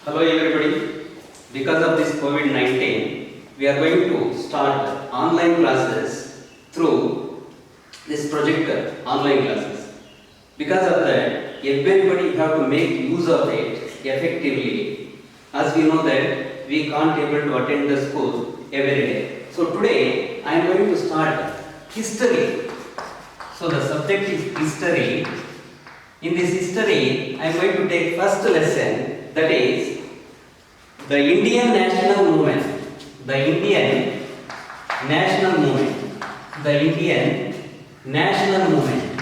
Hello everybody. Because of this COVID-19, we are going to start online classes through this projector, online classes. Because of that, everybody have to make use of it effectively. As we know that we can't able to attend the school every day. So today, I am going to start history. So the subject is history. In this history, I am going to take first lesson, that is the Indian national movement. The Indian national movement. The Indian national movement.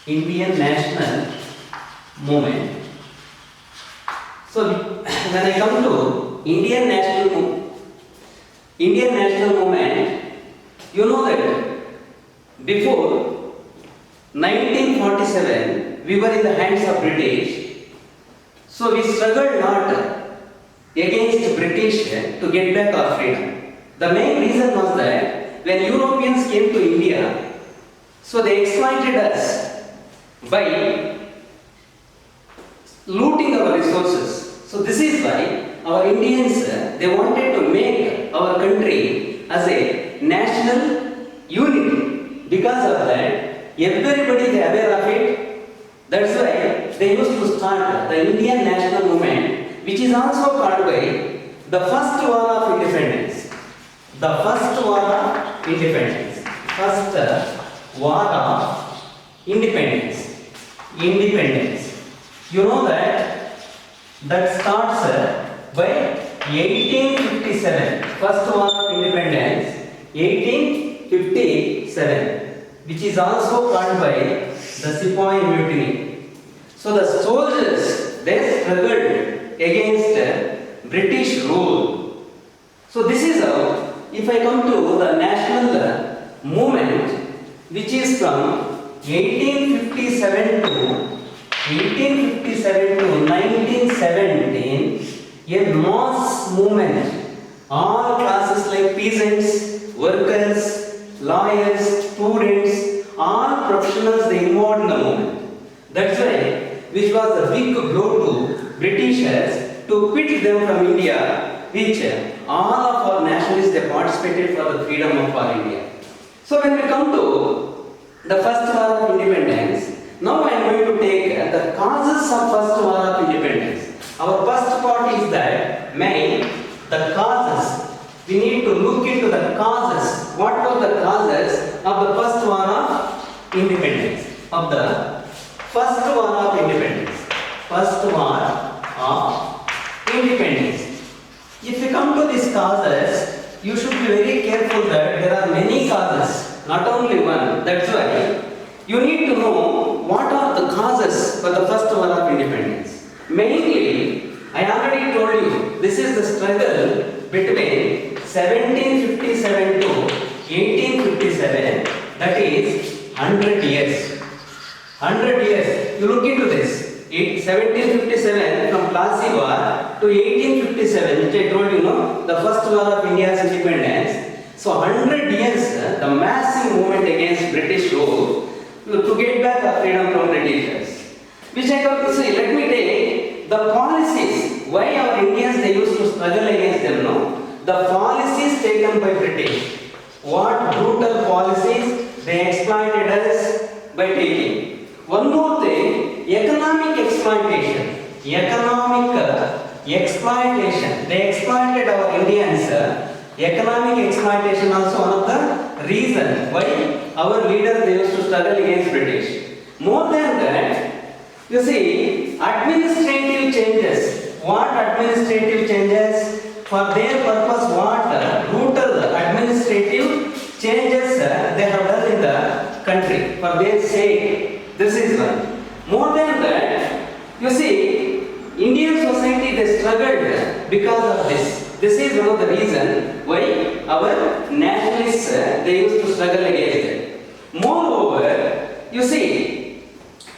Indian national movement. So when I come to Indian national movement, you know that before 1947, we were in the hands of British. So we struggled not against British to get back our freedom. The main reason was that when Europeans came to India, so they exploited us by looting our resources. So this is why our Indians, they wanted to make our country as a national unity. Because of that, everybody is aware of it. That's why they used to start the Indian national movement, which is also called by the first war of independence. The first war of independence. First war of independence. Independence. You know that starts by 1857. First war of independence, 1857. Which is also called by the Sepoy Mutiny. So the soldiers, they struggled against British rule. So this is how, if I come to the national movement, which is from 1857 to 1917, a mass movement. All classes like peasants, workers, lawyers, students, all professionals, they involved in the movement. That's why, which was a big blow to Britishers to quit them from India, which all of our nationalists, they participated for the freedom of our India. So when we come to the first war of independence, now I am going to take the causes of first war of independence. Our first part is that the causes. We need to look into the causes. What were the causes of the first war of independence? Of the first war of independence. First war of independence. If you come to these causes, you should be very careful that there are many causes, not only one. That's why you need to know what are the causes for the first war of independence. Mainly, I already told you, this is the struggle between 1757 to 1857, that is 100 years. 100 years. You look into this. 1757 from Plassey War to 1857, which I told you, the first war of India's independence. So 100 years, the massive movement against British rule to get back our freedom from Britishers. Which I got to see. Let me take the policies. Why our Indians, they used to struggle against them, The policies taken by British. What brutal policies they exploited us by taking. One more thing, economic exploitation. Economic exploitation. They exploited our Indians. Economic exploitation also one of the reasons why our leaders, they used to struggle against British. More than that, you see, administrative changes. What administrative changes? For their purpose, what brutal administrative changes they have done in the country for their sake. This is one. More than that, you see, Indian society, they struggled because of this. This is one of the reasons why our nationalists, they used to struggle against it. Moreover, you see,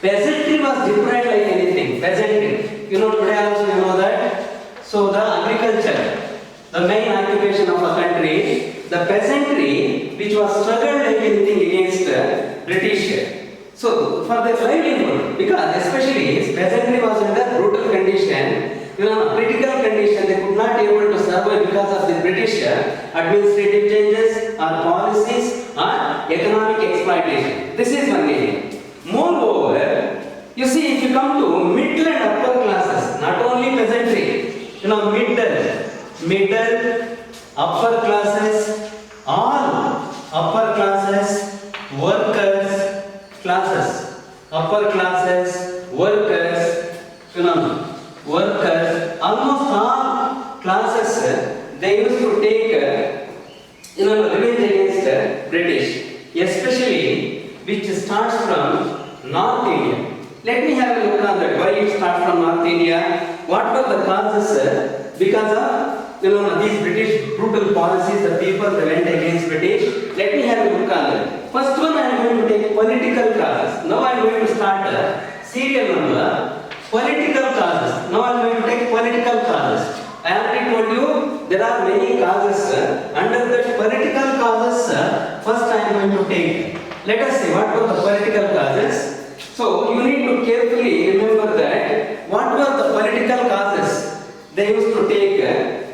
peasantry was different like anything. Peasantry. Today also you know that. So the agriculture, the main occupation of a country, the peasantry, which was struggled like anything against British. So for their livelihood, because especially peasantry was under brutal condition, why? Because of the British administrative changes or policies or economic exploitation. This is one area. Moreover, you see, if you come to middle and upper classes, not only peasantry, middle, upper classes, all upper classes, workers, classes, upper classes, workers, workers, almost all classes, they used to take, revenge against British, especially which starts from North India. Let me have a look on that. Why it starts from North India? What were the causes? Because of these British brutal policies, the people that went against British. Let me have a look on that. First one, I am going to take political causes. Now I am going to start serial number. Political causes. Now I am going to take political causes. I already told you there are many causes. Under that political causes, first I am going to take. Let us see what were the political causes. So you need to carefully remember that what were the political causes they used to take.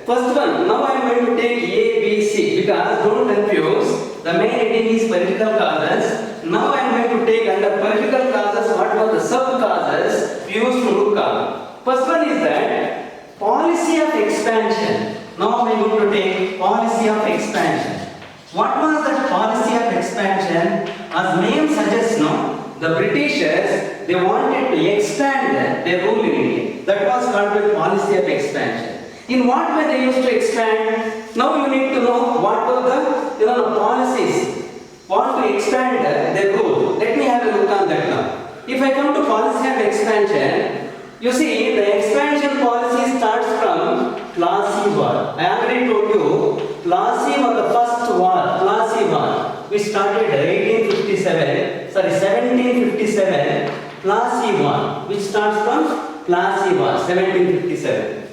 First one, now I am going to take A, B, C because don't confuse. The main heading is political causes. Now I am going to take under political causes what were the sub causes we used to look at. First one is that policy of expansion. Now I am going to take policy of expansion. What was that policy of expansion? As name suggests, the Britishers, they wanted to expand their rule in India. That was called the policy of expansion. In what way they used to expand? Now you need to know what were the policies. Want to expand their rule. Let me have a look on that now. If I come to policy of expansion, you see the expansion policy starts from Plassey War. I already told you, Plassey was the first war, Plassey War. We started 1757, Plassey War, which starts from Plassey War, 1757.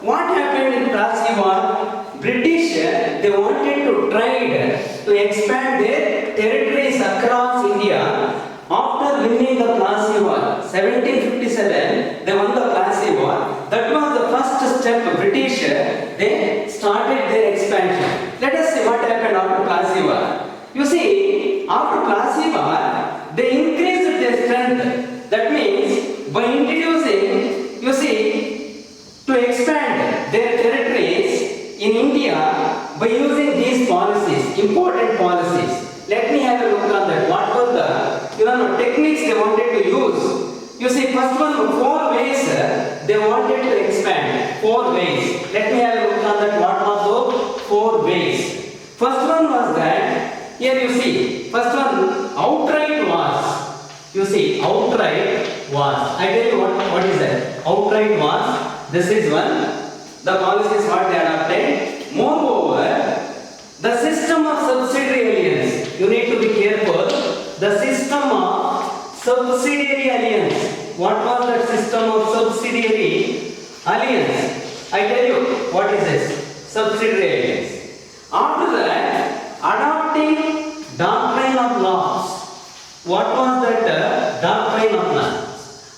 What happened in Plassey War? British, they wanted to try to expand their territories across India after winning the Plassey War. 1757, they won the Plassey War. That was the first step. British, they started their expansion. Let us see what happened after Plassey War. You see, after Plassey War, they increased their strength. That means, by introducing, you see, to expand their territories in India by using these policies, important policies. Let me have a look on that. What were the techniques they wanted to use? You see, first one, 4 ways they wanted to expand. 4 ways. Let me have a look on that. What was those 4 ways? First one was that. Here you see, first one, outright wars. You see, outright wars. I tell you what is that? Outright wars. This is one. The policy is what they adopted. Moreover, the system of subsidiary alliance. You need to be careful. The system of subsidiary alliance. What was that system of subsidiary alliance? I tell you, what is this? Subsidiary alliance. After that, adopting doctrine of laws. What was that doctrine of laws?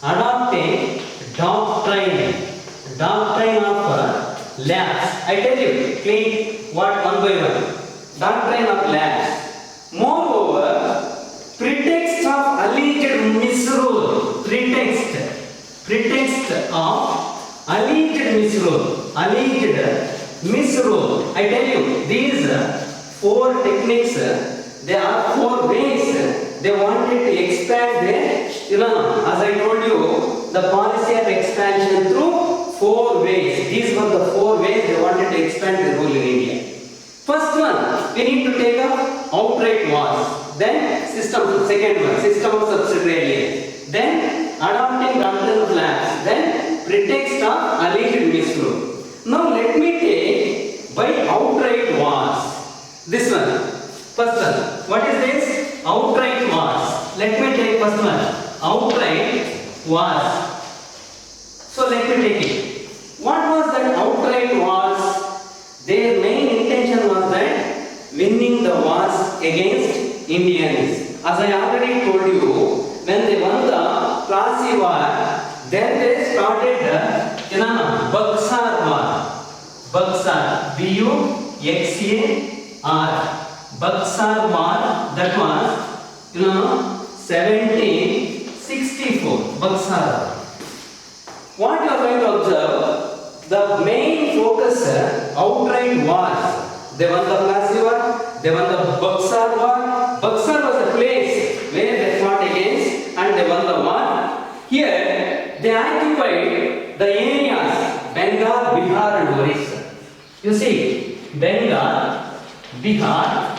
Adopting doctrine of laws. I tell you, clean what one by one. Doctrine of laws. Moreover, pretext of alleged misrule. Pretext of alleged misrule. I tell you, these 4 techniques, there are 4 ways they wanted to expand their, as I told you, the policy of expansion through 4 ways. These were the 4 ways they wanted to expand the rule in India. First one, we need to take up outright wars. Then second one, system of subsidiary alliance. Then adopting doctrine of laws. Then pretext of alleged misrule. Now let me take by outright wars. This one. First one. What is this? Outright wars. Let me take first one. Outright wars. So let me take it. What was that outright wars? Their main intention was that winning the wars against Indians. As I already told you, when they won the Plassey War, then they started the Buxar War. Buxar. B-U-X-A-R. Buxar War, that was 1764. Buxar War. What you are going to observe, the main focus outright wars. They won the Plassey War, they won the Buxar War. Buxar was the place where they fought against and they won the war. Here they occupied the areas Bengal, Bihar and Orissa. You see, Bengal, Bihar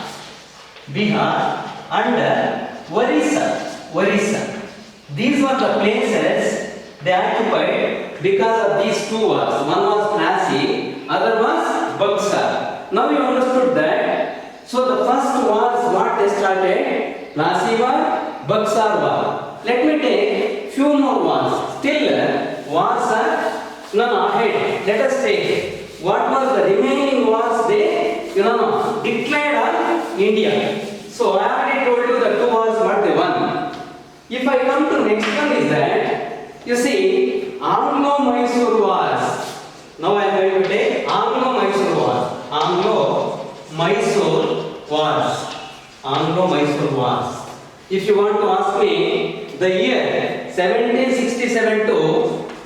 and Orissa. These were the places they occupied because of these two wars. One was Plassey, other was Buxar. Now you understood that. So the first wars what they started, Plassey War, Buxar War. Let me take few more wars. Still wars are ahead. Let us take what was the remaining wars they declared on India. So I already told you the two wars what they won. If I come to next one is that, you see, Anglo-Mysore wars. Now I am going to take Anglo-Mysore wars. Anglo-Mysore wars. If you want to ask me the year 1767 to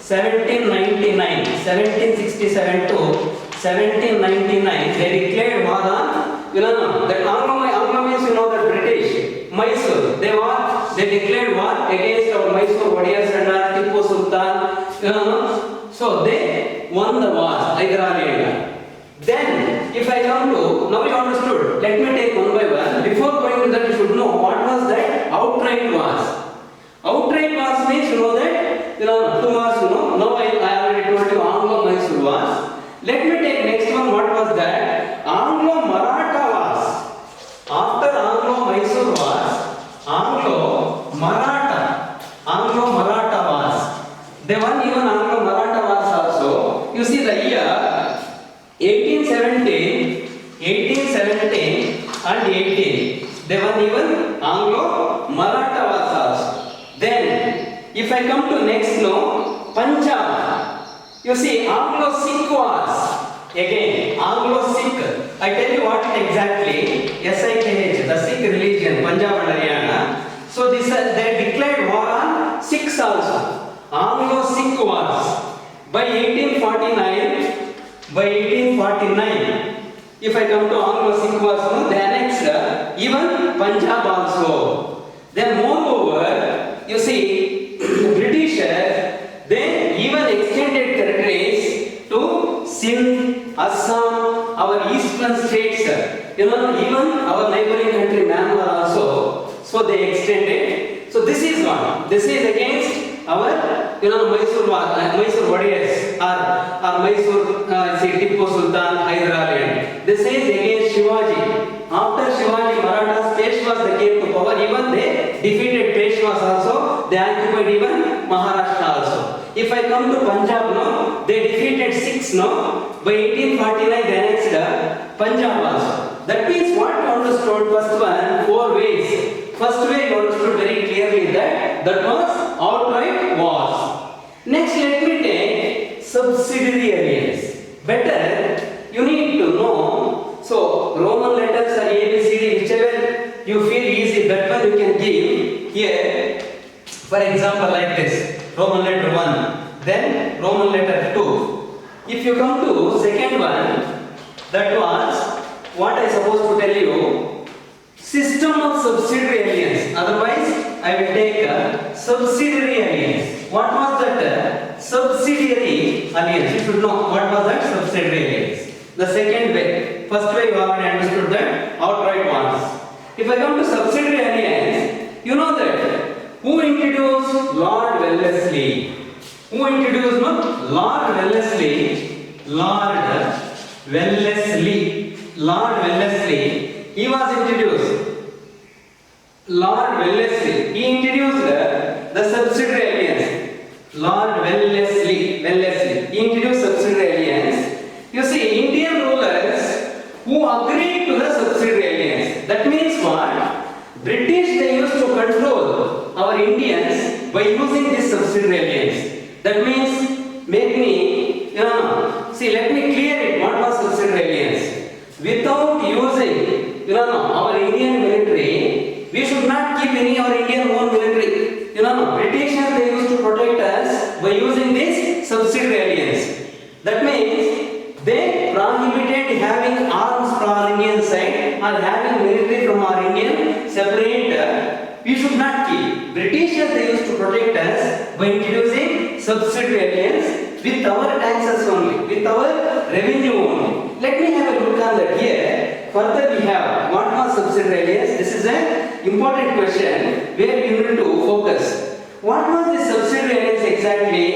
1799, 1767 to 1799, they declared war on, that Anglo means the British, Mysore. They declared war against our Mysore Warriors and Tipu Sultan, so they won the war, Hyderabad. Then, if I come to, now you understood, let me take one by one. Before going to that, you should know what was that outright wars. Outright wars means two wars, Now I already told you Anglo-Mysore wars. Let me take next one, what was that? Anglo-Maratha wars. After Anglo-Mysore wars, Anglo-Maratha wars. They won even Anglo-Maratha wars also. You see the year 1817 and 18. They won even Anglo-Maratha wars also. Then, if I come to next Punjab. You see, Anglo-Sikh wars. Again, Anglo-Sikh. I tell you what exactly. SIKH, the Sikh religion, Punjab and Haryana. So this they declared war on Sikhs also. Anglo-Sikh wars. By 1849, if I come to Anglo-Sikh wars, they annexed even Punjab also. Then moreover, you see, Britishers, they even extended territories to Sindh, Assam, our eastern states, even our neighboring country Myanmar also. So they extended. So this is one. This is against our Mysore warriors or Mysore Tipu Sultan, Hyderabad. This is against Shivaji. After Shivaji, Marathas, Peshwas they came to power. Even they defeated Peshwas also. They occupied even Maharashtra also. If I come to Punjab, they defeated Sikhs. By 1849 they annexed Punjab also. That means what you understood, first one, 4 ways. First way you understood very clearly that was outright wars. Next, let me take subsidiary alliance. Better you need to know. So Roman letters or ABCD, whichever you feel easy, that one you can give here. For example, like this: Roman letter 1, then Roman letter 2. If you come to second one, that was what I supposed to tell you. System of subsidiary alliance. Otherwise, I will take a subsidiary alliance. What was that subsidiary alliance? You should know what was that subsidiary alliance. The second way. First way you already understood that outright ones. If I come to subsidiary alliance, you know that who introduced Lord Wellesley? Who introduced Lord Wellesley? Lord Wellesley. He was introduced. Lord Wellesley. He introduced the subsidiary alliance. Lord Wellesley. He introduced subsidiary alliance. You see, Indian rulers who agreed to the subsidiary alliance. That means what? British they used to control our Indians by using this subsidiary alliance. That means, make me, see, let me clear it. What was subsidiary subsidiary alliance. Without using, our Indian military, we should not keep any our Indian own military. Britishers they used to protect us by using this subsidiary alliance. That means they prohibited having arms from our Indian side or having military from our Indian separate. We should not keep. Britishers they used to protect us by introducing subsidiary alliance with our taxes only, with our revenue only. Let me have a look on that here. Further we have what was subsidiary alliance. This is an important question where we need to focus. What was the subsidiary alliance exactly?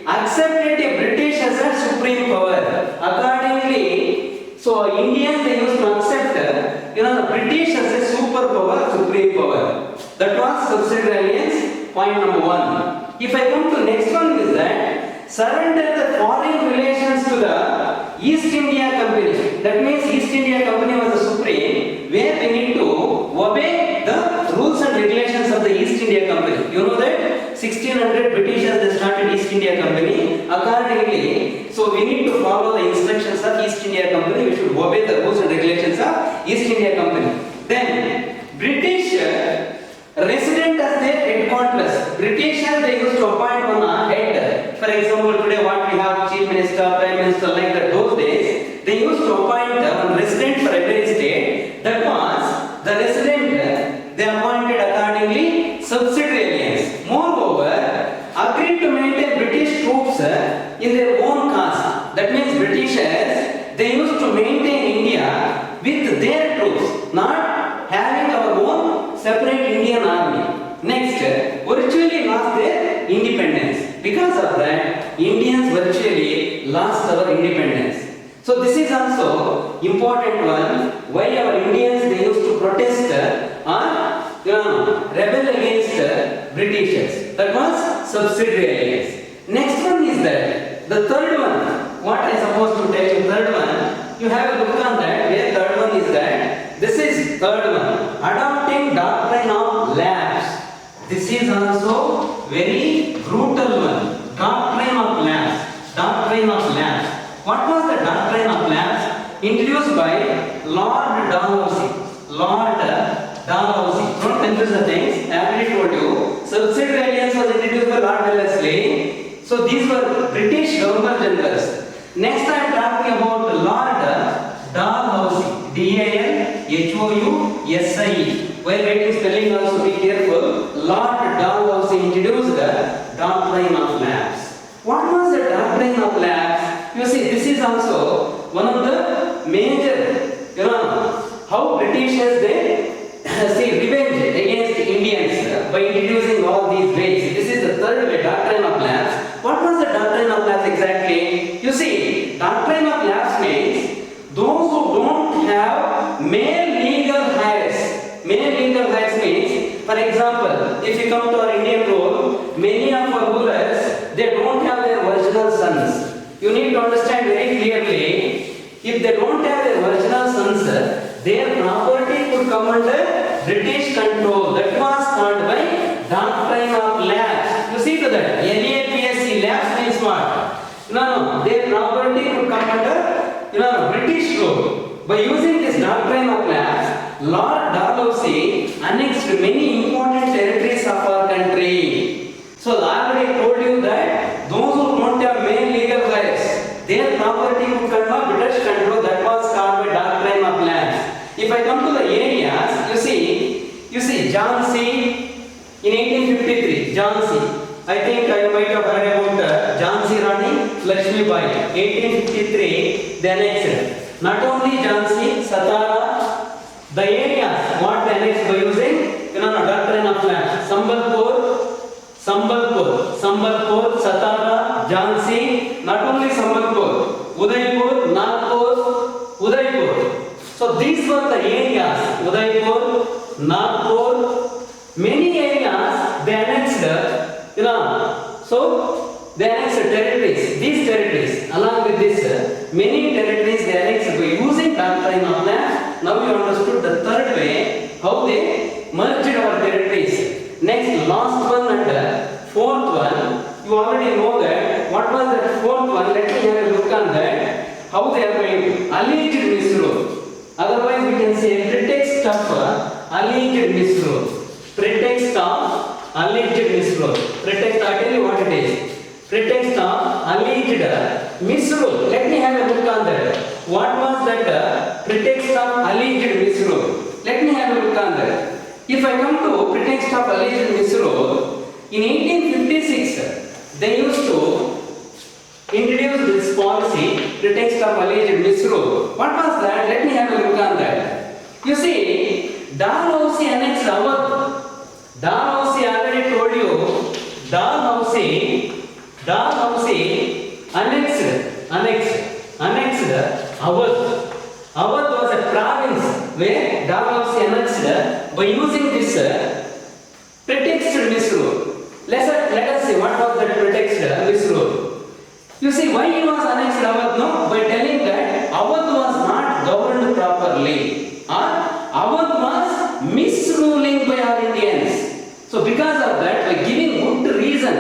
Accepted a British as a supreme power. Accordingly, so Indians they used to accept the British as a superpower, supreme power. That was subsidiary alliance. Point number one. If I come to next one is that surrender the foreign relations to the East India Company. That means East India Company was the supreme, where we need to obey the rules and regulations of the East India Company. You know that 1600 Britishers they started East India Company. Accordingly, so we need to follow the instructions of East India Company. We should obey the rules and regulations of East India Company. Then British resident as their headquarters. Britishers they used to appoint one head. For example, today what we have chief minister, prime minister, like that. Those days they used to appoint one resident for every state. That was the resident. They appointed accordingly subsidiary alliance. Moreover, agreed to maintain British troops in their own cause. That means Britishers they used to maintain India with their troops, not having our own separate Indian army. Next, virtually lost their independence. Because of that, Indians virtually lost our independence. So this is also important one. Why our Indians they used to protest or rebel against Britishers. That was subsidiary alliance. Next one is that the third one. What I supposed to tell you? Third one. You have a look on that. Where third one is that. This is third one. Adopting doctrine of lapse. This is also very brutal one. Doctrine of lapse. Doctrine of lapse. What was the doctrine of lapse? Introduced by Lord Dalhousie. Lord Dalhousie. Don't confuse the things. I already told you. Subsidiary alliance was introduced by Lord Wellesley. So these were British governor generals. Next I am talking about Lord Dalhousie. D-A-L-H-O-U-S-I-E. While writing spelling also be careful. Lord Dalhousie introduced the doctrine of lapse. What was the doctrine of lapse? You see, this is also one of the major, how Britishers they revenge against Indians by introducing all these ways. This is the third way, doctrine of lapse. What was the doctrine of lapse exactly? You see, doctrine of lapse means those who don't have male legal heirs. Male legal heirs means, for example, if you come to our Indian rule, many of our rulers, they don't have their original sons. You need to understand very clearly, if they don't have their original sons, their property could come under British control. That was called by doctrine of lapse. You see to that, LAPSE, lapse means what? No, their property could come under British rule. By using this doctrine of lapse, Lord Dalhousie annexed many important territories of our country. So I already told you that those who don't have male legal rights, their property would come under British control. That was called by doctrine of lapse. If I come to the areas, you see Jhansi in 1853, Jhansi. I think I might have heard about Jhansi Rani Lakshmi Bai. 1853, they annexed. Not only Jhansi, Satara, the areas what they annexed by using doctrine of lapse. Sambalpur, Satara, Jhansi, not only Sambalpur, Udaipur, Nagpur, Udaipur. So these were the areas, Udaipur, Nagpur, many areas they annexed, so they annexed territories, these territories, along with this, many territories they annexed by using doctrine of lapse. Now you understood the third way, how they merged our territories. Next, last one and fourth one, you already know that. What was that fourth one? Let me have a look on that. how they are going? Alleged misrule. Otherwise, we can say pretext of alleged misrule. Pretext of alleged misrule. Pretext, I tell you what it is. Pretext of alleged misrule. Let me have a look on that. What was that pretext of alleged misrule? Let me have a look on that. If I come to pretext of alleged misrule, in 1856, they used to introduce this policy, pretext of alleged misrule. What was that? Let me have a look on that. You see, Dalhousie annexed Awadh. Dalhousie, I already told you, Dalhousie annexed Awadh. Awadh was a province where Dalhousie annexed by using this pretext misrule. Let us see what was that pretext misrule. You see why he was annexed Awadh? No, by telling that Awadh was not governed properly, or Awadh was misruling by our Indians. So because of that, by giving good reason,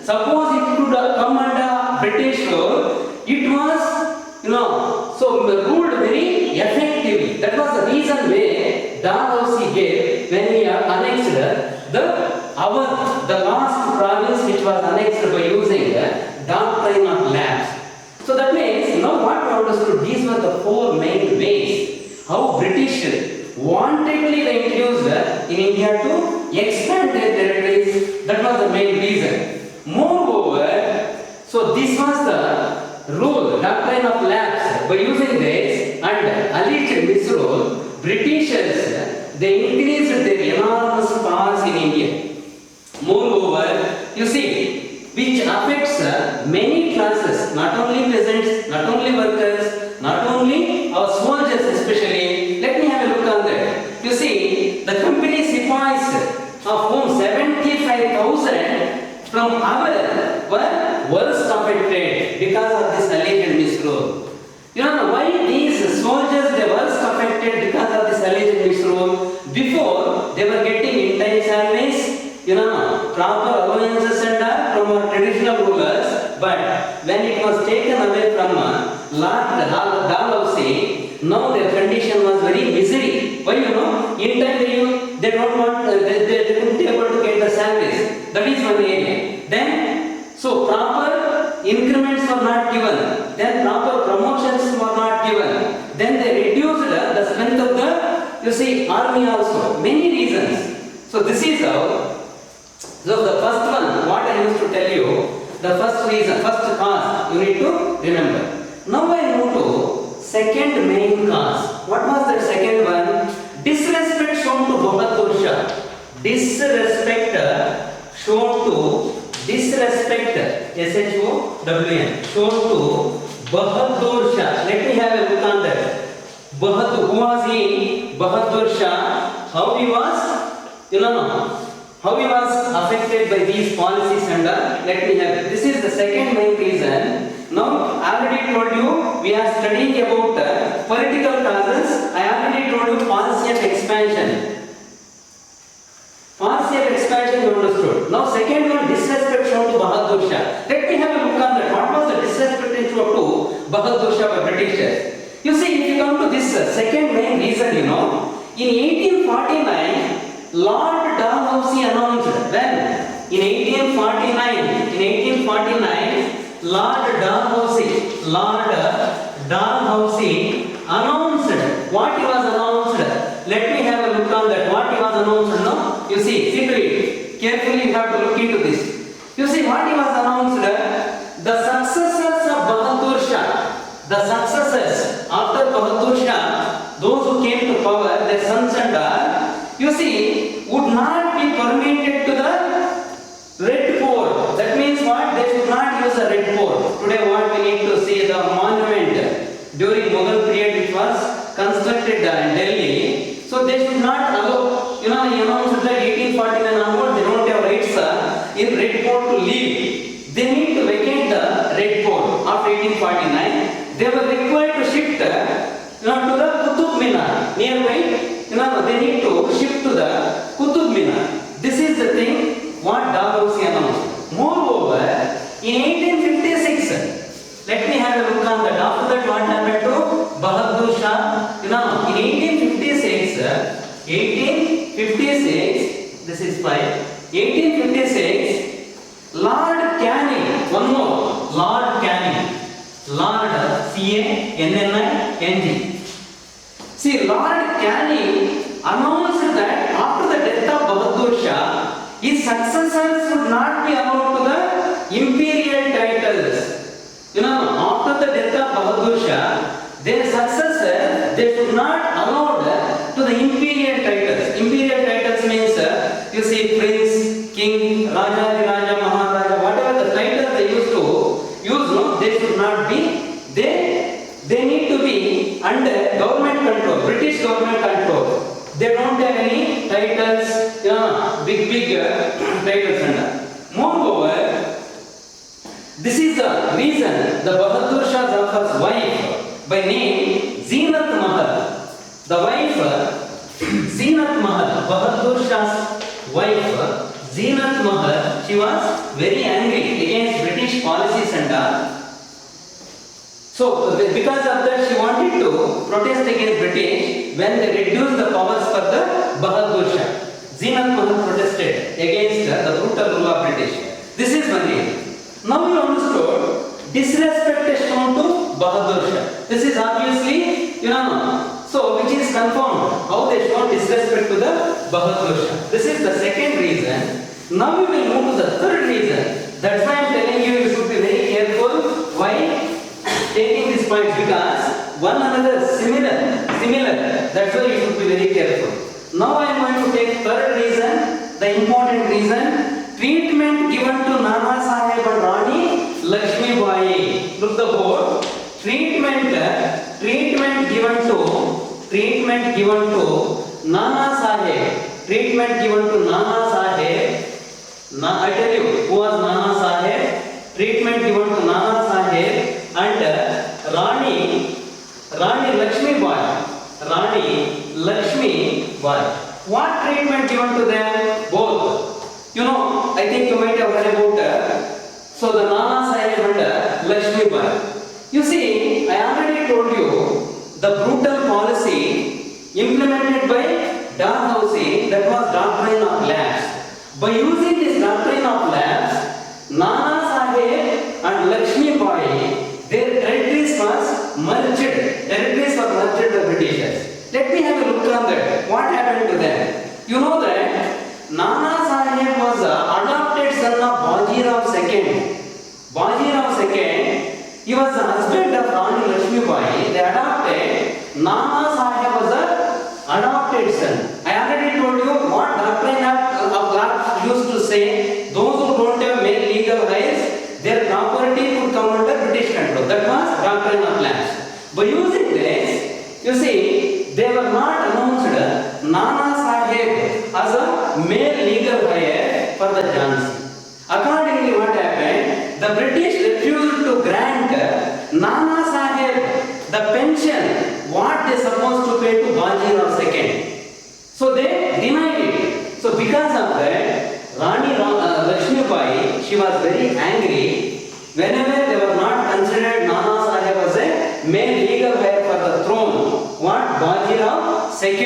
suppose it could come under British rule, it was, so ruled very effectively. That was the reason why Dalhousie gave when we annexed the Awadh, the last province which was annexed by using the doctrine of lapse. So that means, what we understood, these were the four main ways how British wantedly they introduced in India to expand their territories. That was the main reason. Moreover, so this was the rule, doctrine of lapse. By using this and alleged misrule, Britishers they increased their enormous powers in India. Moreover, you see, which affects many classes, not only peasants, not only workers, not only our soldiers especially. Let me have a look on that. You see, the company sepoys of whom 75,000 from our were worst affected because of this alleged misrule. You know why these soldiers they were affected because of this alleged misrule? Before they were getting in-time salaries, proper allowances and from our traditional rulers, but when it was taken away from Lord Dalhousie, now their condition was very misery. Why in time they don't want, they couldn't be able to get the salaries. That is one area. Then, so proper increments were not given. Then proper promotions were not given. Then they reduced the strength of the, army also. Many reasons. So this is how. So the first one, what I used to tell you, the first reason, first cause, you need to remember. Now I move to second main cause. What was that second one? Disrespect shown to Bahadur Shah. Disrespect shown to, S-H-O-W-N, shown to Bahadur Shah. Let me have a look on that. Bahadur, who was he? Bahadur Shah. How he was? How he was affected by these policies and let me have it. This is the second main reason. Now, I already told you we are studying about political causes. I already told you policy of expansion. Policy of expansion you understood. Now, second one, disrespect shown to Bahadur Shah. Let me have a look on that. What was the disrespect shown to Bahadur Shah by Britishers? You see, if you come to this second main reason, in 1849, Lord Dalhousie announced when in 1849, Lord Dalhousie announced what he was announced. Let me have a look on that. What he was announced, no? You see, simply, carefully you have to look into this. You see what he was announced, the successors of Bahadur Shah, the successors after Bahadur Shah, those who came to power, their sons and you see, would not be permitted to the Red Fort. That means what? They should not use the Red Fort. Today what we need to see the monument during Mughal period which was constructed in Delhi. So they should not allow, he announced that 1849 onward, they don't have rights in Red Fort to leave. They need to vacate the Red Fort after 1849. They were required to shift to the Qutub Minar nearby. They need to shift to the Qutub Minar. This is the thing what Dalhousie announced. Moreover, in 1856, let me have a look on that. After that, what happened to Bahadur Shah? You know, in 1856, this is 5. 1856, Lord Canning, one more, Lord Canning, Lord C-A-N-N-I-N-G. See, Lord Canning announced that after the death of Bahadur Shah, his successors would not be allowed to the imperial titles. You know, after the death of Bahadur Shah, their successors, they should not allowed to the imperial titles. Imperial titles means, you see, prince, king, raja, Raja, Maharaja, whatever the titles they used to use, no, they should not be. They need to be under government control, British government control. They don't have any titles, you know, big titles under. Moreover, this is the reason the Bahadur Shah Zafar's wife, by name Zeenat Mahal, the wife Zeenat Mahal, Bahadur Shah's wife Zeenat Mahal, she was very angry against British policies and all. So, because of that, she wanted to protest against British when they reduced the powers for the Bahadur Shah. Zeenat Mahal protested against the brutal rule of British. This is one reason. Now you understood, disrespect is shown to Bahadur Shah. This is obviously, you know, so which is confirmed, how they show disrespect to the Bahadur Shah. This is the second reason. Now we will move to the third reason. That's why I am telling you, you should be very careful. Why? Taking this point, because one another similar, that's why you should be very careful. Now I am going to take third reason, the important reason, treatment given to Nana Saheb and Rani Lakshmi Bai. Look the board. Treatment given to Nana Saheb. Treatment given to Nana Saheb. I tell you who was Nana Saheb. Treatment given to Nana Saheb and Rani Lakshmi Bai. Rani Lakshmi Bai. What treatment given to them? Both. You know, I think you might have heard about so the Nana Saheb and Lakshmi Bai. You see, I already told you the brutal policy implemented by Dalhousie, that was doctrine of lapse. By using this doctrine of lapse, Nana Saheb and Lakshmi Bai, their territories was merged. Territories were merged with the Britishers. Let me have a look on that. What happened to them? You know that Nana Saheb was adopted son of Bajirao II. Bajirao II, he was the husband of Rani Lakshmi Bai. They adopted. Nana Saheb was the adopted son. I already told you what doctrine of lapse used to say. Those who don't have male legal rights, their property could come under British control. That was doctrine of lapse. By using this, you see, they were not announced Nana Saheb as a male legal heir for the Jhansi. Accordingly, what happened? The British refused to grant Nana Saheb the pension what they supposed to pay to Bajirao II. So they denied it. So because of that, Rani Lakshmi Bai, she was very angry. Whenever they were not considered Nana Saheb as a male legal heir for the throne, what Bajirao II,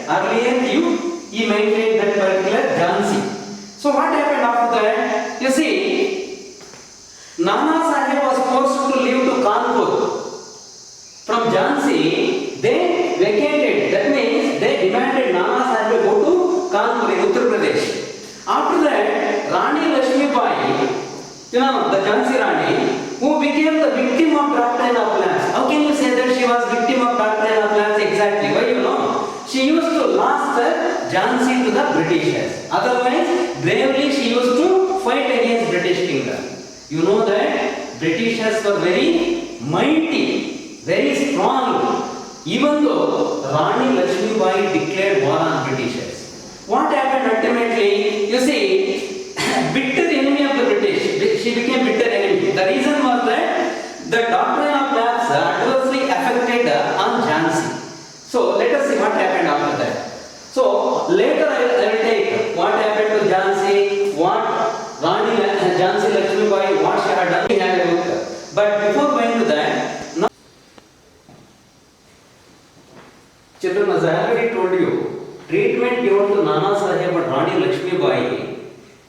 earlier he maintained that particular Jhansi. So what happened after that? You see, Nana Saheb was forced to leave to Kanpur. From Jhansi, they vacated. That means they demanded Nana Saheb to go to Kanpur in Uttar Pradesh. After that, Rani Lakshmi Bai, you know, the Jhansi Rani, who became the victim of doctrine of lapse. How can you say that she was victim of doctrine of lapse exactly? Why you know? She used to last Jhansi to the Britishers. Otherwise, bravely she used to fight against British kingdom. You know that Britishers were very mighty, very strong. Even though Rani Lakshmi Bai declared war on Britishers. What happened ultimately? You see, bitter enemy of the British. She became bitter enemy. The reason was that the doctrine of lapse adversely affected on Jhansi. So let us see what happened after that. So later I will take what happened to Jhansi, what Rani Jhansi Lakshmi Bai, what she had done. But before going to that, Children, as I already told you, treatment given to Nana Sahib and Rani Lakshmi Bai,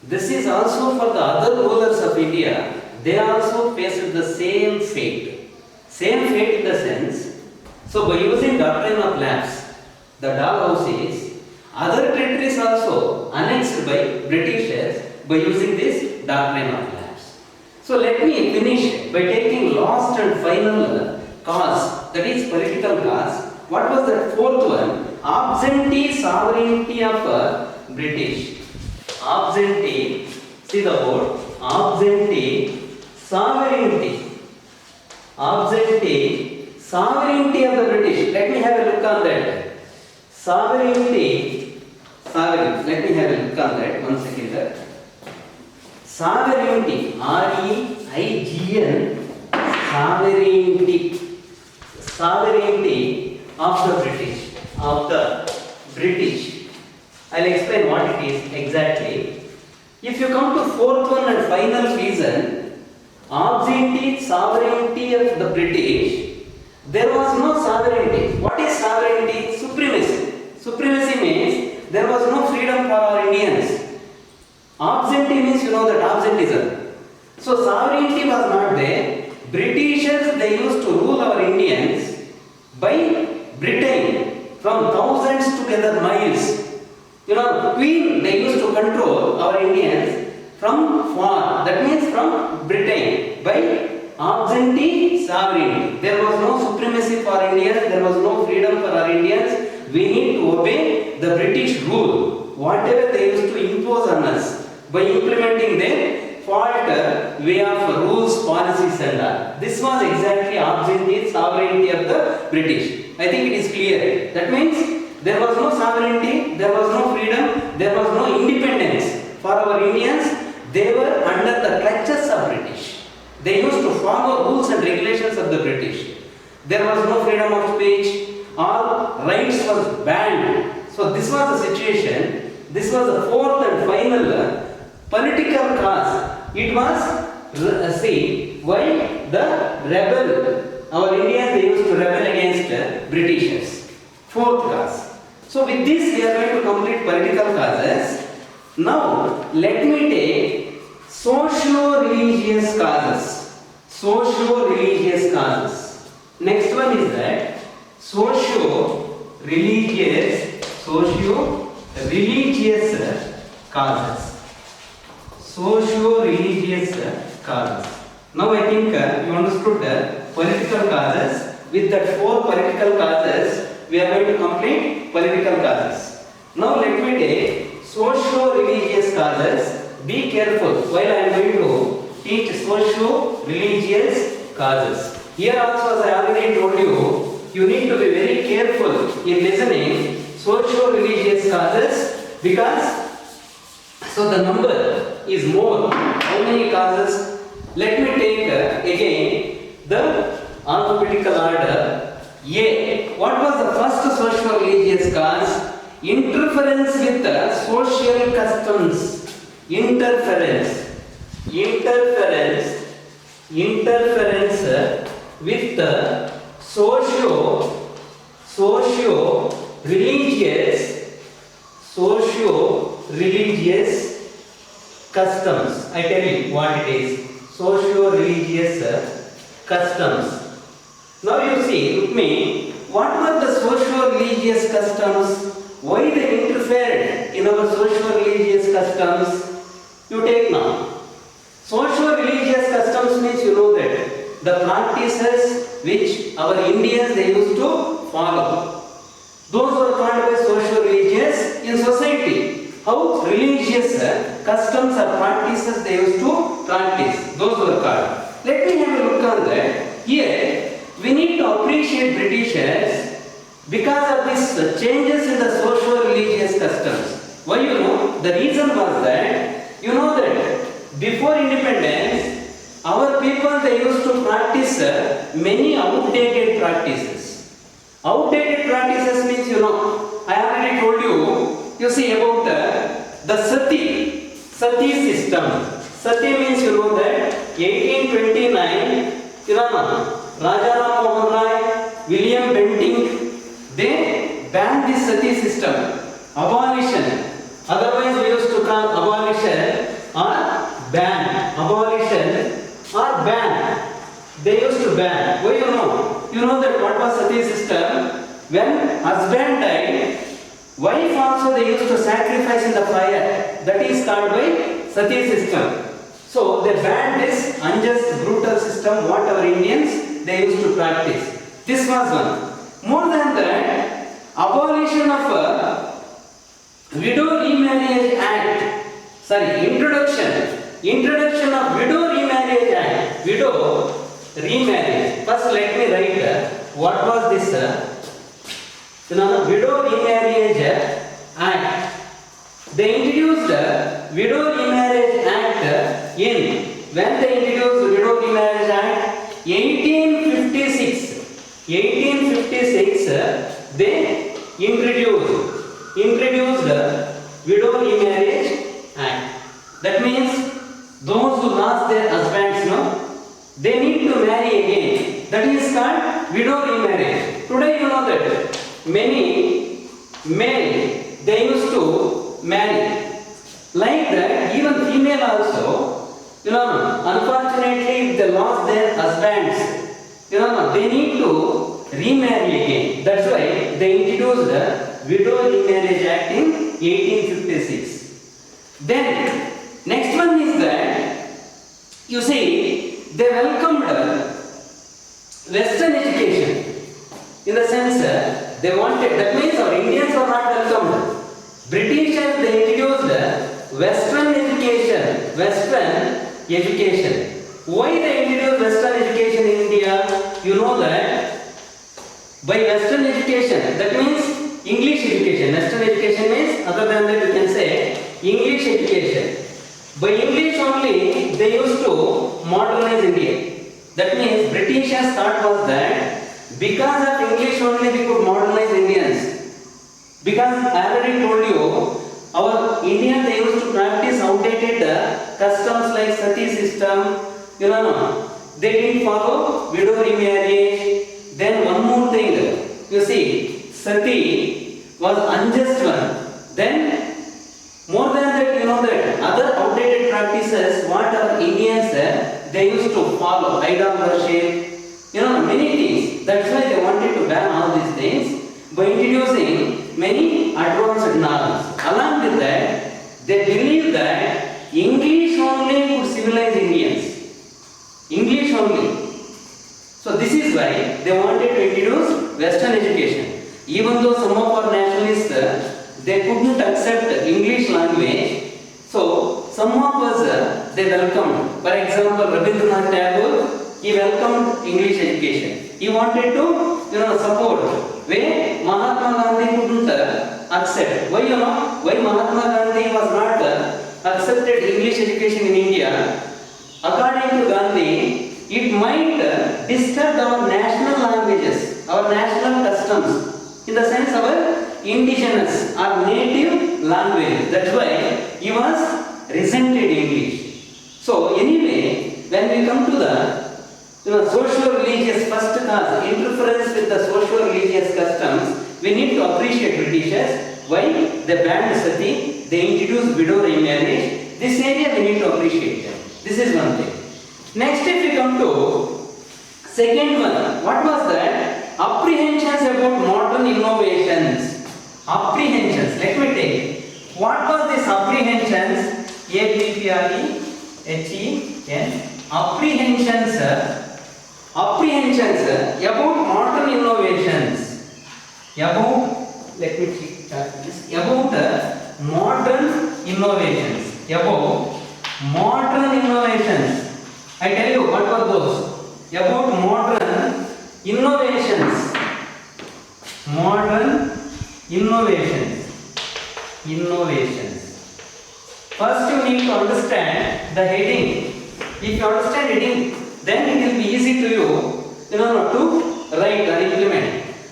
this is also for the other rulers of India. They also faced the same fate. Same fate in the sense, so by using doctrine of lapse, the dollhouses, other territories also annexed by Britishers by using this doctrine of lapse. So let me finish by taking last and final cause, that is political cause. What was the fourth one? Absentee sovereignty of British. Absentee, see the word, absentee sovereignty. Absentee sovereignty of the British. Let me have a look on that. Sovereignty, sovereign. Let me have a look on that. One second. Sovereignty, R-E-I-G-N, sovereignty. Sovereignty of the British. Of the British. I'll explain what it is exactly. If you come to fourth one and final reason, absentee sovereignty of the British, there was no sovereignty. What is sovereignty? Supremacy. Supremacy means there was no freedom for our Indians. Absentee means you know that absenteeism. So sovereignty was not there. Britishers, they used to rule our Indians by Britain from thousands together miles. You know, Queen, they used to control our Indians from far. That means from Britain by absentee sovereignty. There was no supremacy for Indians. There was no freedom for our Indians. We need to obey the British rule. Whatever they used to impose on us by implementing their fault way of rules, policies and all. This was exactly absentee sovereignty of the British. I think it is clear. That means there was no sovereignty, there was no freedom, there was no independence for our Indians. They were under the clutches of British. They used to follow rules and regulations of the British. There was no freedom of speech. All rights was banned. So this was the situation. This was the fourth and final political cause. It was, see, why the rebel, our Indians, they used to rebel against Britishers. Fourth cause. So with this we are going to complete political causes. Now let me take socio-religious causes. Socio-religious causes. Next one is that socio-religious causes. Socio-religious causes. Now I think you understood the political causes. With that four political causes, we are going to complete political causes. Now let me take socio-religious causes. Be careful while I am going to teach socio-religious causes. Here also, as I already told you, you need to be very careful in listening socio-religious causes because so the number is more. How many causes? Let me take again the alphabetical order. A. What was the first socio-religious cause? Interference with the social customs. Interference with the socio-religious customs. I tell you what it is. Socio-religious customs. Now you see, with me, what were the socio-religious customs? Why they interfered in our socio-religious customs? You take now. Socio-religious customs means you know that the practices which our Indians they used to follow. Those were called by socio-religious in society. How religious customs or practices they used to practice. Those were called. Let me have a look on that. Here, we need to appreciate Britishers because of these changes in the socio-religious customs. Why you know? The reason was that, you know that before independence, our people they used to practice many outdated practices. Outdated practices means you know, I already told you see about the sati system. Sati means you know that 1829, you know, Raja Ram Mohan Rai, William Bentinck, they this sati system. Abolition. Otherwise we used to call abolition or ban. Abolition or ban. They used to ban. Why you know? You know that what was sati system? When husband died, wife also they used to sacrifice in the fire. That is called by sati system. So they banned this unjust, brutal system what our Indians they used to practice. This was one. More than that, abolition of Widow Remarriage Act. Introduction of Widow Remarriage Act. Widow remarriage. First, let me write what was this. Widow Remarriage Act. They introduced Widow Remarriage Act when they introduced Widow Remarriage Act 1856. 1856 they introduced Widow Remarriage Act. That means those who lost their husbands, they need to marry again. That is called widow remarriage. Today you know that many male they used to marry. Like that, even female also, unfortunately if they lost their husbands, they need to remarry again. That's why they introduced the Widow Remarriage Act in 1856. Then next one is that you see they welcomed Western education. In the sense they wanted, that means our Indians were not welcomed. Britishers they introduced Western education. Why they introduced Western education in India? You know that by Western education, that means English education. Western education means, other than that you can say English education. By English only they used to modernize India. That means Britishers thought was that because of English only we could modernize Indians. Because I already told you, our Indians they used to practice outdated customs like sati system. They didn't follow widow remarriage. Then one more thing, you see, sati was unjust one. Then more than that, you know that other outdated practices what our Indians they used to follow, idol worship, many things. That's why they wanted to ban all these things by introducing many advanced norms. Along with that, they believe that English only could civilize Indians. English only. So this is why they wanted to introduce Western education. Even though some of our nationalists they couldn't accept English language, so some of us they welcomed. For example, Rabindranath Tagore, he welcomed English education. He wanted to support where Mahatma Gandhi couldn't accept. Why why Mahatma Gandhi was not accepted English education in India? According to Gandhi, it might disturb our national languages, our national customs, in the sense our indigenous or native language. That's why he was resented English. So anyway, when we come to the socio-religious first cause, interference with the socio-religious customs, we need to appreciate Britishers. Why? They banned sati, they introduced widow remarriage. This area we need to appreciate them. This is one thing. Next, if we come to second one, what was that? Apprehensions about modern innovations. Apprehensions. Let me take. What was this apprehensions? A-P-P-R-E-H-E-N. Apprehensions about modern innovations. Let me check this. About modern innovations. About modern innovations. I tell you what were those? About modern innovations. Modern innovations. First you need to understand the heading. If you understand heading, then it will be easy to you, to write or implement.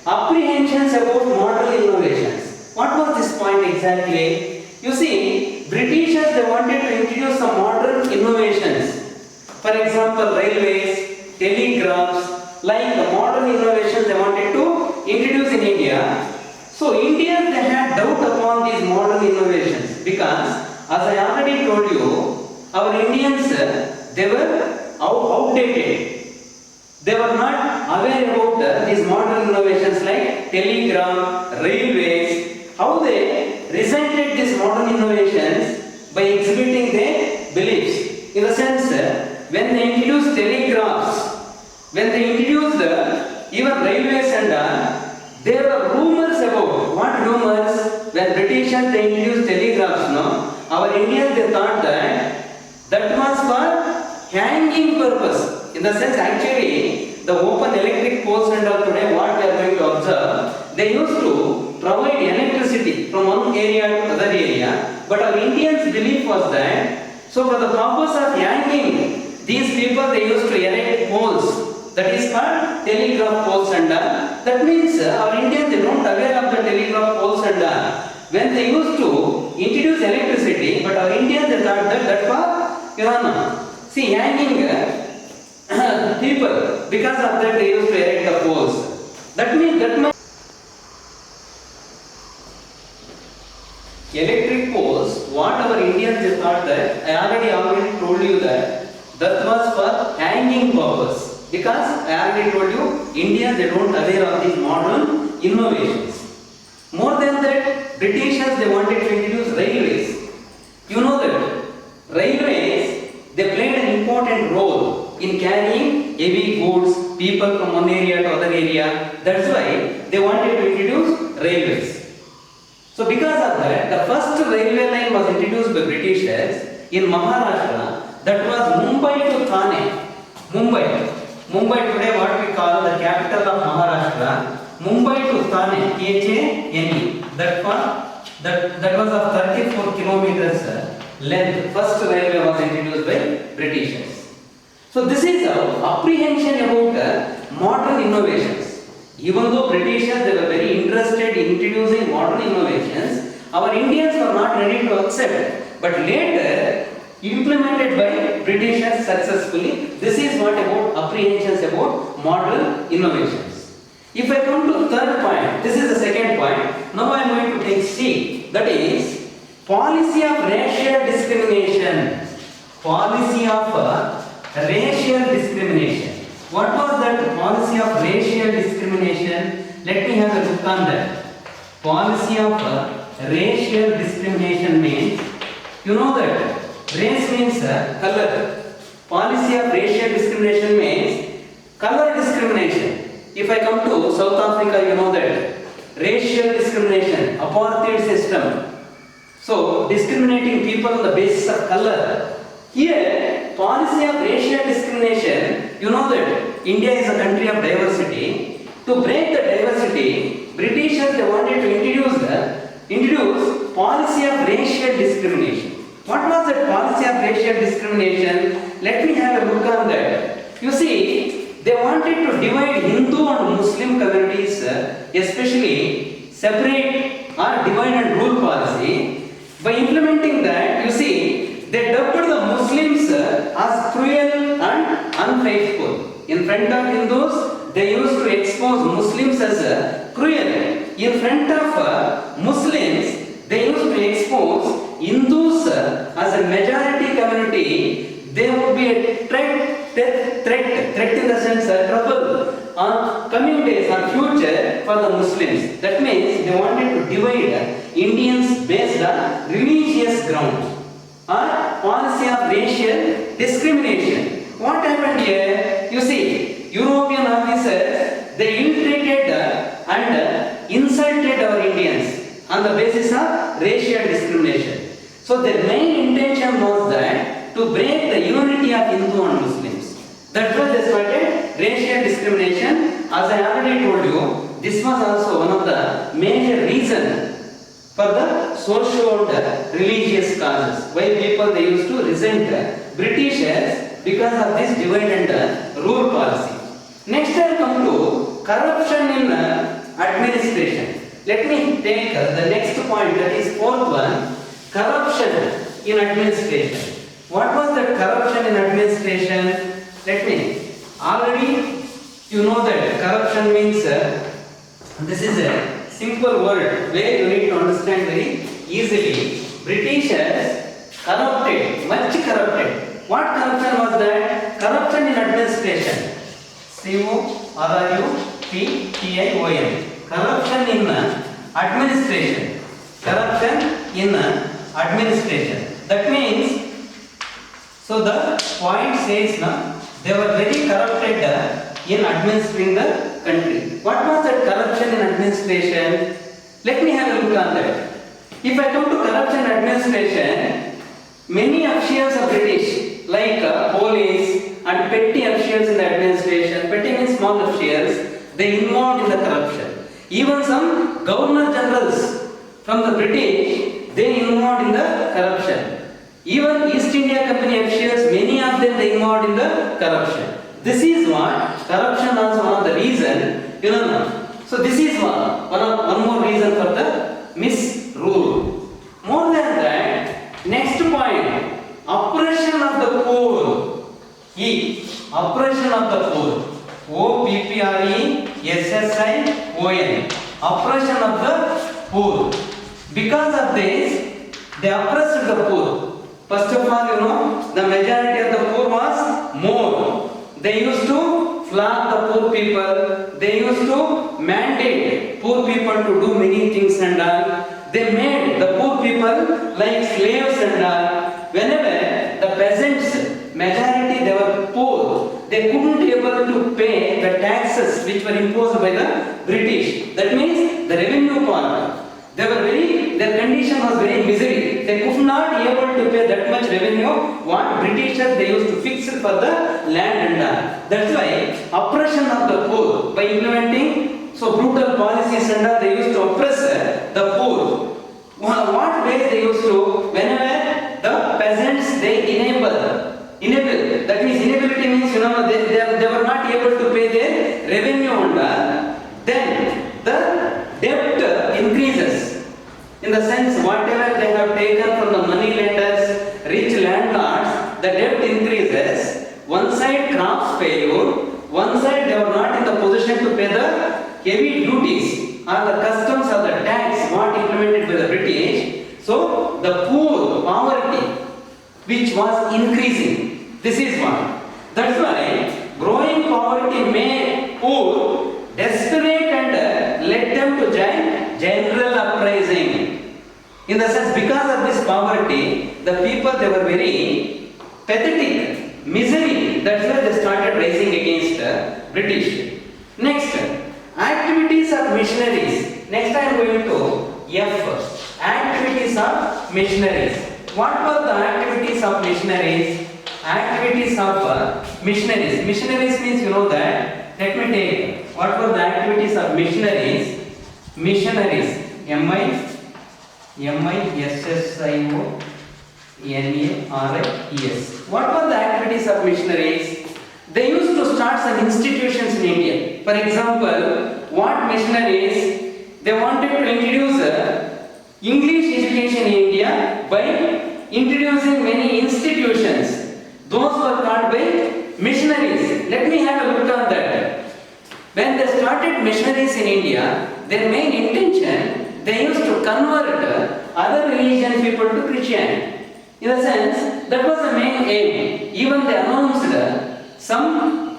Apprehensions about modern innovations. What was this point exactly? You see, Britishers they wanted to introduce some modern innovations. For example, railways, telegraphs, like the modern innovations they wanted to introduce in India. So India, they had doubt upon these modern innovations because, as I already told you, our Indians, they were outdated. They were not aware about these modern innovations like telegram, railways, how they resented these modern innovations by exhibiting their beliefs. In the sense, when they introduced telegraphs, when they introduced even railways and there were rumors about, what rumors? When Britishers they introduced telegraphs, no? Our Indians they thought that was for hanging purpose. In the sense, actually, the open electric poles and all today, what we are going to observe, they used to provide electricity from one area to other area. But our Indians' belief was that, so for the purpose of hanging, these people they used to erect poles. That is called telegraph poles and that means our Indians they don't aware of the telegraph poles and when they used to introduce electricity, but our Indians they thought that was see hanging people, because of that they used to erect the poles. That means electric poles, what our Indians they thought that, I already told you that was for hanging purpose. Because I already told you, India they don't aware of these modern innovations. More than that, Britishers they wanted to introduce railways. You know that railways they played an important role in carrying heavy goods, people from one area to other area. That's why they wanted to introduce railways. So because of that, the first railway line was introduced by Britishers in Maharashtra. That was Mumbai to Thane. Mumbai today what we call the capital of Maharashtra. Mumbai to Thane, Thane. That was of 34 kilometers length. First railway was introduced by Britishers. So this is our apprehension about modern innovations. Even though Britishers they were very interested in introducing modern innovations, our Indians were not ready to accept. But later, implemented by Britishers successfully. This is what about apprehensions about modern innovations. If I come to third point, this is the second point. Now I am going to take C. That is policy of racial discrimination. Policy of racial discrimination. What was that policy of racial discrimination? Let me have a look on that. Policy of racial discrimination means, you know that race means color. Policy of racial discrimination means color discrimination. If I come to South Africa, you know that racial discrimination, apartheid system. So discriminating people on the basis of color. Here, policy of racial discrimination, you know that India is a country of diversity. To break the diversity, Britishers they wanted to introduce policy of racial discrimination. What was that policy of racial discrimination? Let me have a look on that. You see, they wanted to divide Hindu and Muslim communities, especially separate or divide and rule policy. By implementing that, you see, they dubbed the Muslims as cruel and unfaithful. In front of Hindus, they used to expose Muslims as cruel. In front of Muslims, they used to expose Hindus as a majority community. They would be a threat in the sense of trouble on coming days, on future for the Muslims. That means they wanted to divide Indians based on religious grounds or policy of racial discrimination. What happened here? You see, European officers they infiltrated and insulted our Indians on the basis of racial discrimination. So their main intention was that to break the unity of Hindu and Muslims. That's why they started racial discrimination. As I already told you, this was also one of the major reasons for the social and religious causes. Why people they used to resent Britishers because of this divide and rule policy. Next I come to corruption in administration. Let me take the next point, that is fourth one, corruption in administration. What was the corruption in administration? Let me, already you know that corruption means this is a simple word where you need to understand very easily. Britishers corrupted, much corrupted. What corruption was that? Corruption in administration. corruption. Corruption in administration. Corruption in administration. That means, so the point says now, they were very corrupted in administering the country. What was that corruption in administration? Let me have a look on that. If I come to corruption in administration, many officials of British, like police and petty officials in the administration, petty means small officials, they involved in the corruption. Even some governor generals from the British, they involved in the corruption. Even East India Company officials, many of them they involved in the corruption. This is what corruption also one of the reason, So this is one more reason for the misrule. More than that, next point, oppression of the poor. Oppression of the poor. OPPRESSION. Oppression of the poor. Because of this, they oppressed the poor. First of all, the majority of the poor was more. They used to flog the poor people. They used to mandate poor people to do many things and all. They made the poor people like slaves and all. Whenever the peasants, majority they were poor, they couldn't able to pay the taxes which were imposed by the British. That means the revenue part. Their condition was very misery. They could not able to pay that much revenue what Britishers they used to fix it for the land and all. That's why oppression of the poor by implementing so brutal policies and all, they used to oppress the poor. What way they used to, whenever the peasants they enable, that means inability means they were not able to pay their revenue and all, then the debt increases. In the sense, whatever they have taken from the money lenders, rich landlords, the debt increases. One side crops failure, one side they were not in the position to pay the heavy duties or the customs or the tax what implemented by the British. So the poor, poverty, which was increasing. This is one. That's why growing poverty made poor desperate and led them to join general uprising. In the sense, because of this poverty, the people they were very pathetic, misery. That's why they started rising against British. Next, activities of missionaries. Next I am going to F. Activities of missionaries. What were the activities of missionaries? Activities of missionaries. Missionaries means that. Let me take. What were the activities of missionaries? Missionaries. MISSIONARIES. What were the activities of missionaries? They used to start some institutions in India. For example, what missionaries? They wanted to introduce English education in India by introducing many institutions. Those were called by missionaries. Let me have a look on that. When they started missionaries in India, their main intention, they used to convert other religion people to Christianity. In a sense, that was the main aim. Even they announced some,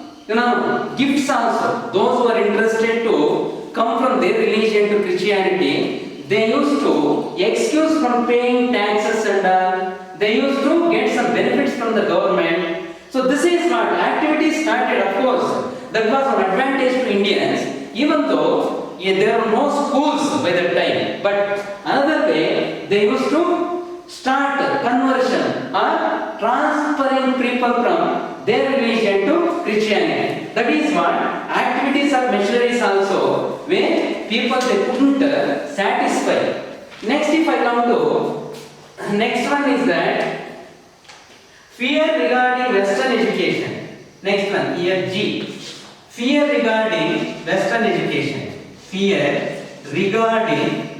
gifts also. Those who are interested to come from their religion to Christianity, they used to excuse from paying taxes and they used to get some benefits from the government. So this is what activities started, of course. That was an advantage to Indians, even though there were no schools by that time. But another way, they used to start conversion or transferring people from their religion to Christianity. That is what activities of missionaries also, where people they couldn't satisfy. Next, if I come to next one is that fear regarding Western education. Next one, here G. Fear regarding Western education. Fear regarding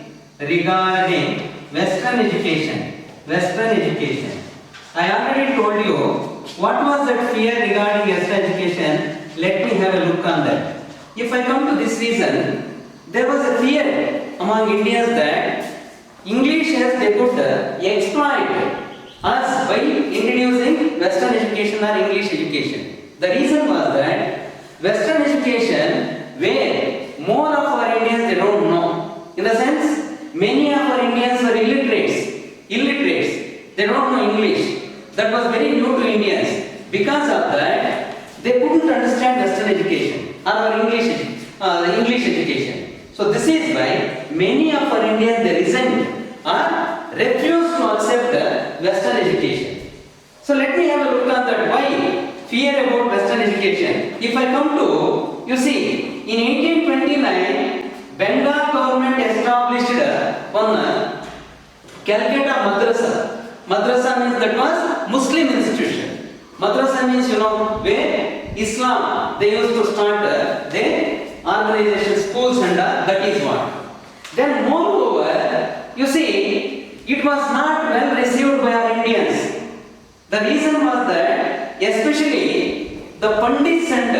Western education. Western education. I already told you what was that fear regarding Western education. Let me have a look on that. If I come to this reason, there was a fear among Indians that English has they could exploit us by introducing Western education or English education. The reason was that Western education where more of our Indians they don't know. In the sense, many of our Indians were illiterates. They don't know English. That was very new to Indians. Because of that, they couldn't understand Western education or our English education. So this is why many of our Indians they resent or refuse to accept Western education. So let me have a look at that. Why fear about Western education? If I come to, you see, in 1829, Bengal government established one Calcutta Madrasa. Madrasa means that was Muslim institution. Madrasa means where Islam they used to start their organization schools and that is what. Then moreover, you see, it was not well received by our Indians. The reason was that especially the Pandits and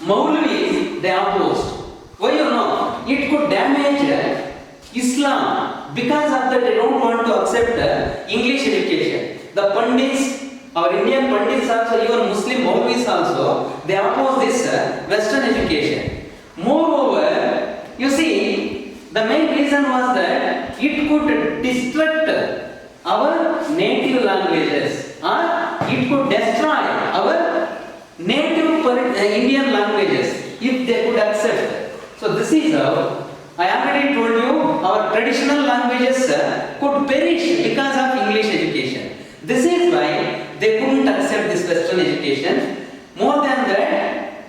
Maulvis they opposed. Why it could damage Islam. Because of that they don't want to accept English education. The Pandits, our Indian Pandits also, even Muslim Maulvis also, they oppose this Western education. Moreover, you see, the main reason was that it could distract our native languages or it could destroy our native Indian languages if they could accept. So this is how I already told you our traditional languages could perish because of English education. This is why they couldn't accept this Western education. More than that,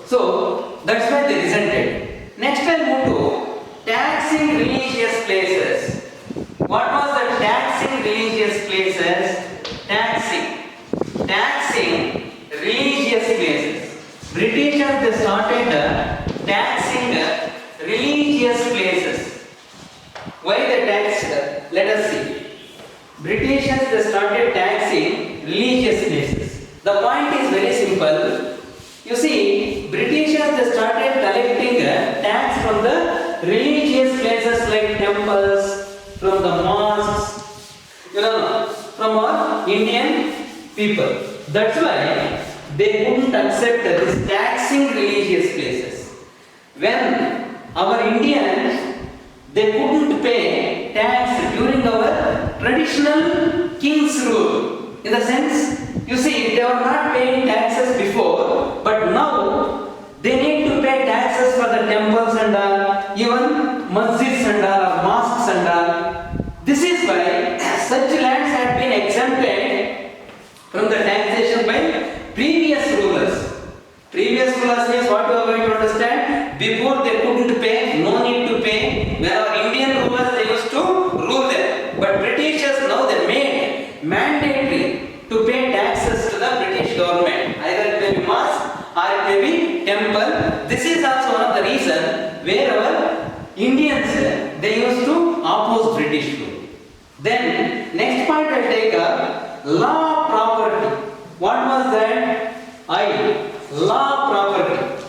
so that's why they resented. Next I'll move to taxing religious places. What was the taxing religious places? Taxing religious places. Britishers they started taxing religious places. Why they taxed? Let us see. Britishers they started taxing religious places. The point is very simple. You see, Britishers they started collecting tax from the religious places like temples, from the mosques, from our Indian people. That's why they couldn't accept this taxing religious places. When our Indians they couldn't pay tax during our traditional king's rule. In the sense, you see, they were not paying taxes before, but now they need to pay taxes for the temples and even masjids and mosques and This is why such lands had been exempted from the taxation by previous rulers. Previous rulers means what you are going to understand. Before they couldn't pay, no need to pay. When our Indian rulers they used to rule them, but Britishers now they made mandatory to pay taxes to the British government. Either it may be mosque or it may be temple. This is also one of the reasons where our Indians they used to oppose British rule. Then next point I take up law of property. What was that? Law of property.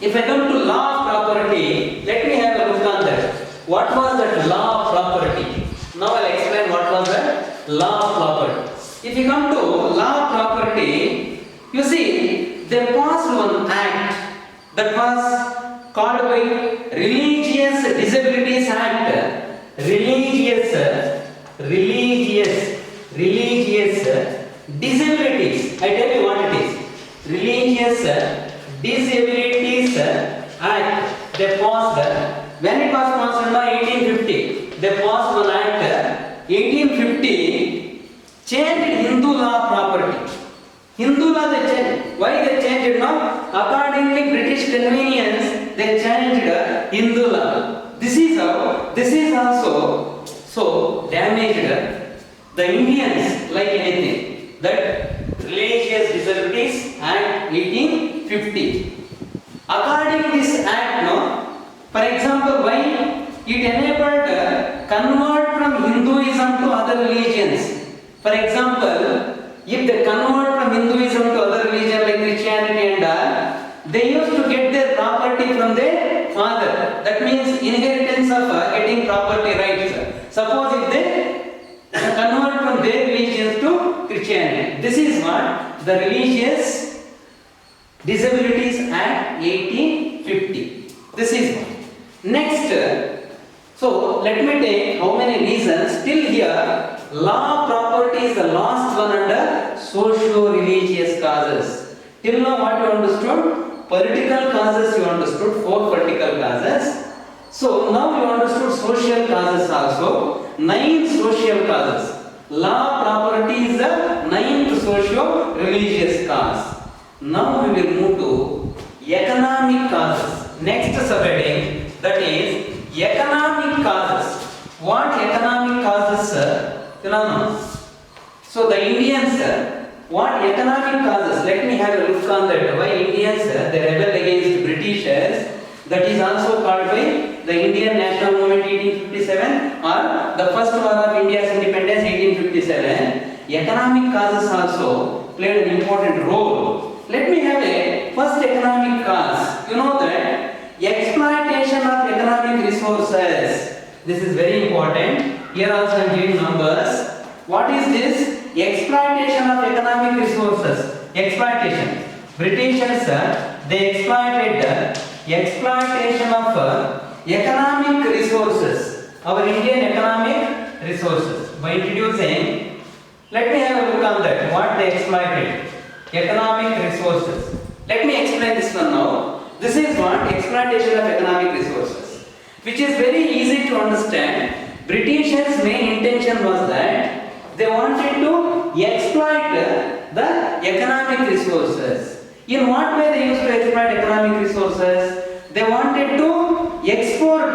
If I come to law of property, let me have a look on that. What was that law of property? Now I'll explain what was that law of property. If you come to law of property, you see, they passed one act that was called by Religious Disabilities Act. Religious disabilities. I tell you what it is. Religious Disabilities Act. They passed. When it was passed in 1850, they passed one act. 1850 changed Hindu law property. Hindu law they changed. Why they changed it now? Accordingly, British convenience they changed Hindu law. This is how. This is also so damaged the Indians like anything. That Religious Disabilities Act 1850. According to this act, for example, why it enabled convert from Hinduism to other religions. For example, if they convert from Hinduism to other religion like Christianity and they used to get their property from their father. That means inheritance of getting property rights. Suppose if they convert from their religions to Christianity. This is what the Religious Disabilities Act 1850. This is one. Next, so let me take how many reasons. Still here, law property is the last one under socio-religious causes. Till now what you understood? Political causes you understood, 4 political causes. So now you understood social causes also, 9 social causes. Law property is the 9th socio-religious cause. Now we will move to economic causes. Next subheading, that is economic causes. What economic causes, phenomena? So the Indians, what economic causes? Let me have a look on that. Why Indians they rebelled against Britishers? That is also called by the Indian National Movement 1857 or the first war of India's independence 1857. Economic causes also played an important role. Let me have a first economic cause. You know that exploitation of economic resources. This is very important. Here also I am giving numbers. What is this? Exploitation of economic resources. Exploitation. Britishers they exploited the exploitation of economic resources. Our Indian economic resources by introducing. Let me have a look on that. What they exploited. Economic resources. Let me explain this one now. This is what exploitation of economic resources, which is very easy to understand. Britishers' main intention was that they wanted to exploit the economic resources. In what way they used to exploit economic resources? They wanted to export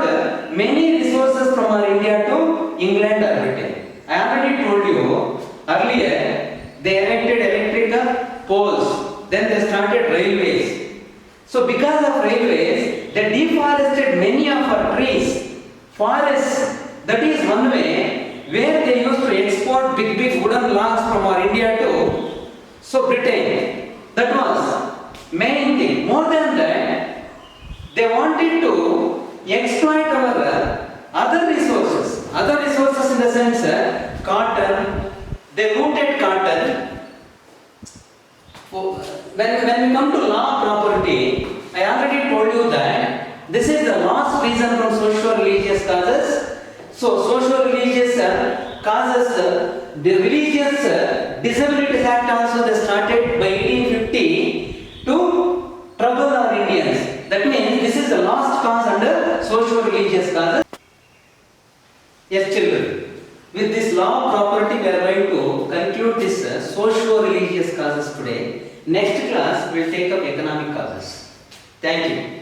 many resources from our India to England or Britain. I already told you earlier, they erected electric poles, then they started railways. So because of railways, they deforested many of our trees, forests. That is one way where they used to export big wooden logs from our India to Britain. That was main thing. More than that, they wanted to exploit our other resources. Other resources in the sense cotton. They looted cotton. When we come to law property, I already told you that this is the last reason from socio-religious causes. So socio-religious causes, the Religious Disabilities Act also they started by 1850 to trouble our Indians. That means this is the last cause under socio-religious causes. Yes, children. With this law property, we are going to conclude this socio-religious causes today. Next class, we will take up economic causes. Thank you.